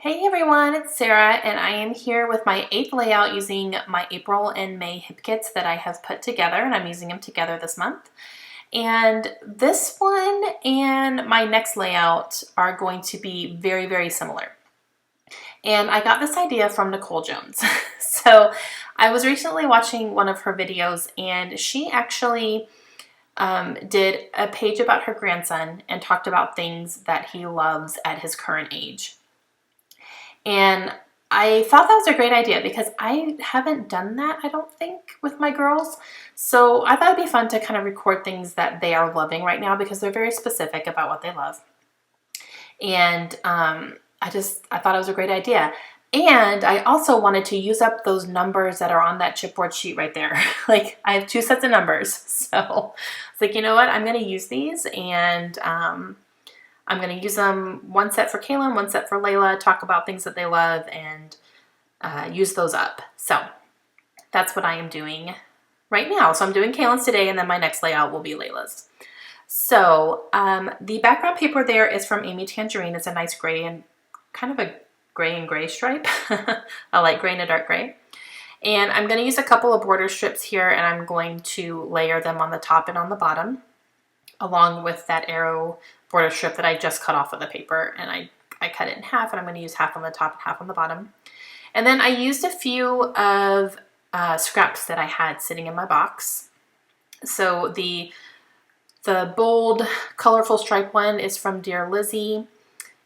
Hey everyone, it's Sarah and I am here with my 8th layout using my April and May hip kits that I have put together, and I'm using them together this month. And this one and my next layout are going to be very, very similar. And I got this idea from Nicole Jones. So I was recently watching one of her videos and she actually did a page about her grandson and talked about things that he loves at his current age. And I thought that was a great idea because I haven't done that, I don't think, with my girls. So I thought it'd be fun to kind of record things that they are loving right now because they're very specific about what they love. And I thought it was a great idea. And I also wanted to use up those numbers that are on that chipboard sheet right there. Like, I have 2 sets of numbers. So it's like, you know what? I'm going to use these, and I'm going to use them, one set for Caylan, one set for Layla, talk about things that they love, and use those up. So that's what I am doing right now. So I'm doing Caylan's today, and then my next layout will be Layla's. So the background paper there is from Amy Tangerine. It's a nice gray and kind of a gray and gray stripe. A light gray and a dark gray. And I'm going to use a couple of border strips here, and I'm going to layer them on the top and on the bottom, along with that arrow border strip that I just cut off of the paper, and I cut it in half, and I'm going to use half on the top and half on the bottom. And then I used a few of scraps that I had sitting in my box. So the bold, colorful stripe one is from Dear Lizzie,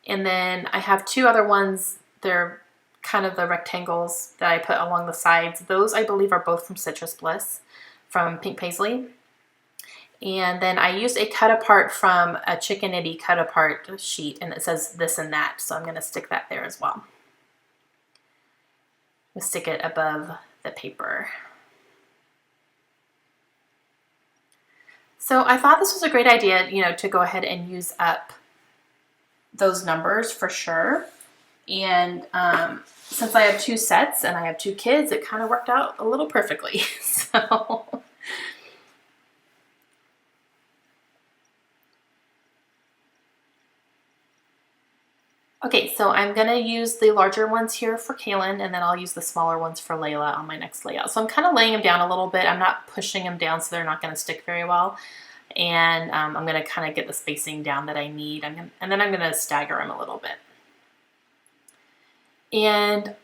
and then I have 2 other ones. They're kind of the rectangles that I put along the sides. Those, I believe, are both from Citrus Bliss, from Pink Paisley. And then I used a cut apart from a Chicken Itty cut apart sheet, and it says this and that, so I'm going to stick that there as well. I'll stick it above the paper. So I thought this was a great idea, to go ahead and use up those numbers for sure. And since I have 2 sets and I have 2 kids, it kind of worked out a little perfectly. So okay, so I'm going to use the larger ones here for Caylan, and then I'll use the smaller ones for Layla on my next layout. So I'm kind of laying them down a little bit. I'm not pushing them down so they're not going to stick very well. And I'm going to kind of get the spacing down that I need. And then I'm going to stagger them a little bit. And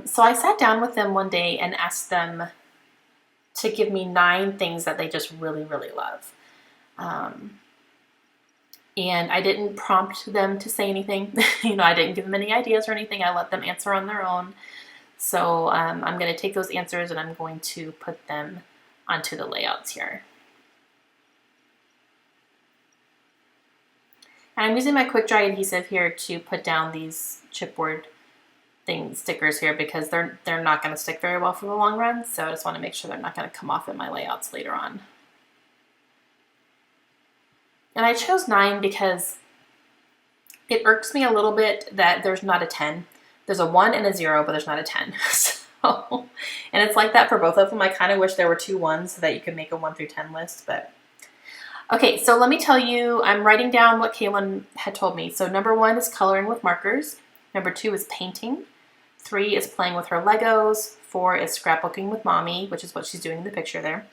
so I sat down with them one day and asked them to give me 9 things that they just really, really love. And I didn't prompt them to say anything. I didn't give them any ideas or anything. I let them answer on their own. So I'm going to take those answers and I'm going to put them onto the layouts here. And I'm using my quick dry adhesive here to put down these chipboard stickers here because they're not going to stick very well for the long run. So I just want to make sure they're not going to come off in my layouts later on. And I chose 9 because it irks me a little bit that there's not a 10. There's a 1 and a 0, but there's not a 10. So, and it's like that for both of them. I kind of wish there were 2 1s so that you could make a 1 through 10 list. But okay, so let me tell you, I'm writing down what Caylan had told me. So number 1 is coloring with markers. Number 2 is painting. 3 is playing with her Legos. 4 is scrapbooking with mommy, which is what she's doing in the picture there.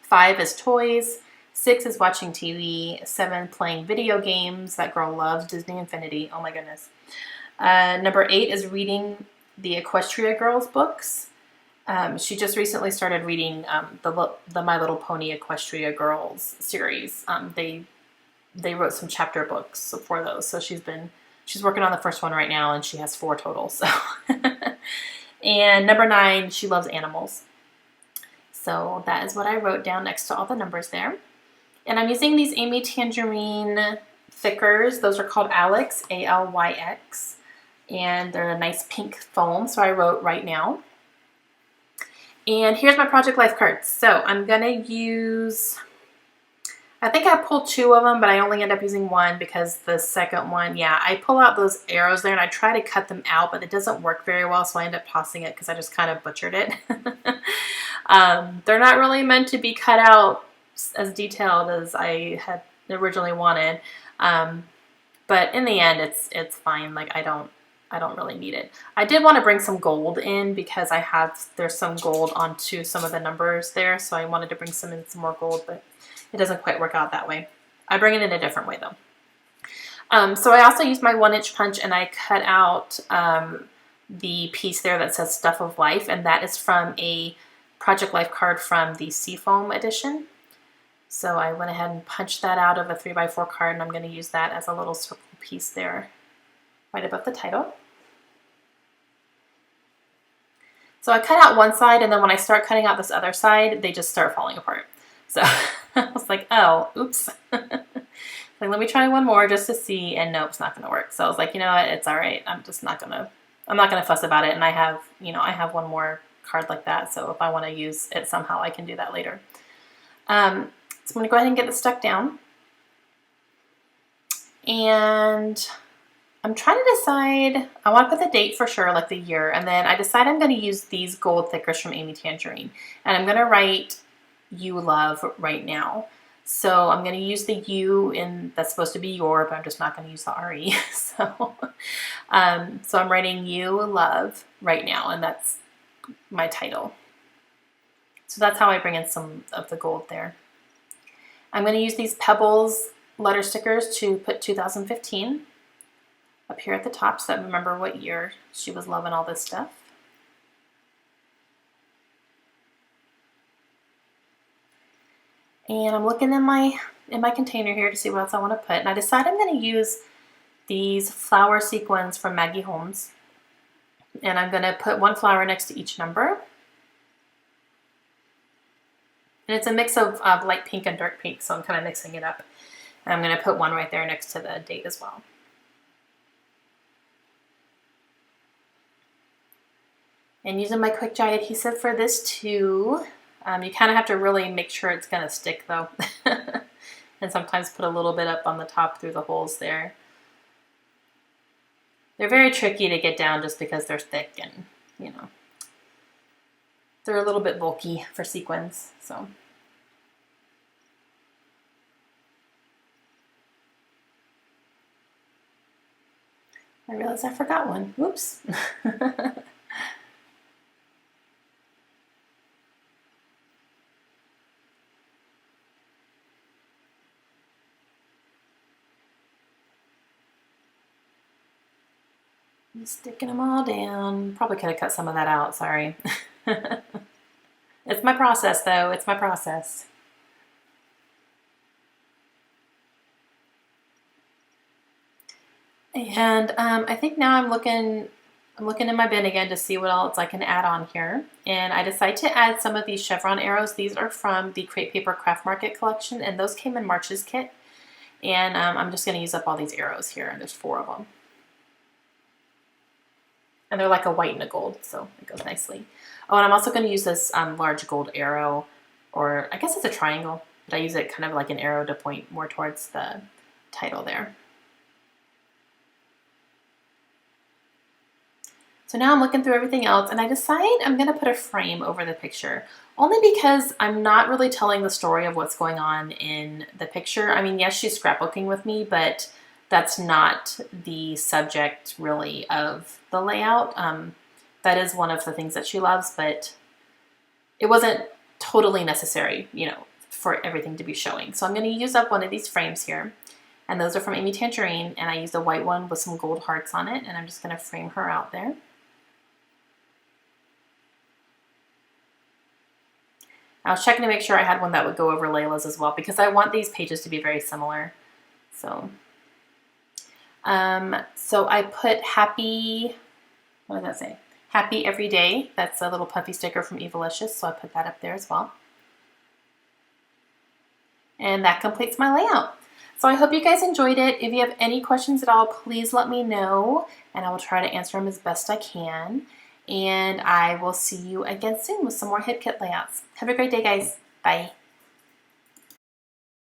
5 is toys. 6 is watching TV. 7, playing video games. That girl loves Disney Infinity. Oh my goodness. Number 8 is reading the Equestria Girls books. She just recently started reading the My Little Pony Equestria Girls series. They wrote some chapter books for those. So she's working on the first one right now, and she has 4 total. So, and number 9, she loves animals. So that is what I wrote down next to all the numbers there. And I'm using these Amy Tangerine thickers. Those are called Alex, A-L-Y-X. And they're a nice pink foam, so I wrote right now. And here's my Project Life cards. So I'm going to use, I think I pulled 2 of them, but I only end up using 1 because the second one, I pull out those arrows there and I try to cut them out, but it doesn't work very well, so I end up tossing it because I just kind of butchered it. They're not really meant to be cut out as detailed as I had originally wanted. But in the end, it's fine. Like, I don't I don't really need it. I did want to bring some gold in because there's some gold onto some of the numbers there, so I wanted to bring some more gold, but it doesn't quite work out that way. I bring it in a different way though. So I also used my 1-inch punch and I cut out the piece there that says Stuff of Life, and that is from a Project Life card from the Seafoam edition. So I went ahead and punched that out of a 3x4 card, and I'm going to use that as a little circle piece there right above the title. So I cut out one side, and then when I start cutting out this other side, they just start falling apart. So I was like, oh, oops. Like, let me try one more just to see, and nope, it's not going to work. So I was like, you know what, it's all right. I'm not going to fuss about it. And I have one more card like that. So if I want to use it somehow, I can do that later. So I'm going to go ahead and get it stuck down. And I'm trying to decide, I want to put the date for sure, like the year. And then I decide I'm going to use these gold thickers from Amy Tangerine. And I'm going to write You Love right now. So I'm going to use the U that's supposed to be your, but I'm just not going to use the RE. So I'm writing You Love right now, and that's my title. So that's how I bring in some of the gold there. I'm going to use these Pebbles letter stickers to put 2015 up here at the top, so that I remember what year she was loving all this stuff. And I'm looking in my container here to see what else I want to put. And I decided I'm going to use these flower sequins from Maggie Holmes. And I'm going to put one flower next to each number. And it's a mix of light pink and dark pink, so I'm kind of mixing it up. And I'm going to put one right there next to the date as well. And using my quick dry adhesive for this too. You kind of have to really make sure it's going to stick though. And sometimes put a little bit up on the top through the holes there. They're very tricky to get down just because they're thick and, you know, they're a little bit bulky for sequins. So I realized I forgot one. Whoops. Sticking them all down. Probably could have cut some of that out, sorry. It's my process though, it's my process. And I think now I'm looking in my bin again to see what else I can add on here. And I decided to add some of these chevron arrows. These are from the Crepe Paper Craft Market collection, and those came in March's kit. And I'm just going to use up all these arrows here, and there's 4 of them. And they're like a white and a gold, so it goes nicely. Oh, and I'm also going to use this large gold arrow, or I guess it's a triangle, but I use it kind of like an arrow to point more towards the title there. So now I'm looking through everything else, and I decide I'm going to put a frame over the picture, only because I'm not really telling the story of what's going on in the picture. I mean, yes, she's scrapbooking with me, but that's not the subject really of the layout. That is one of the things that she loves, but it wasn't totally necessary, you know, for everything to be showing. So I'm going to use up one of these frames here, and those are from Amy Tangerine, and I used a white one with some gold hearts on it, and I'm just going to frame her out there. I was checking to make sure I had one that would go over Layla's as well, because I want these pages to be very similar. So I put happy, what does that say? Happy every day. That's a little puffy sticker from Evalicious, so I put that up there as well. And that completes my layout. So I hope you guys enjoyed it. If you have any questions at all, please let me know, and I will try to answer them as best I can. And I will see you again soon with some more Hip Kit layouts. Have a great day, guys. Bye.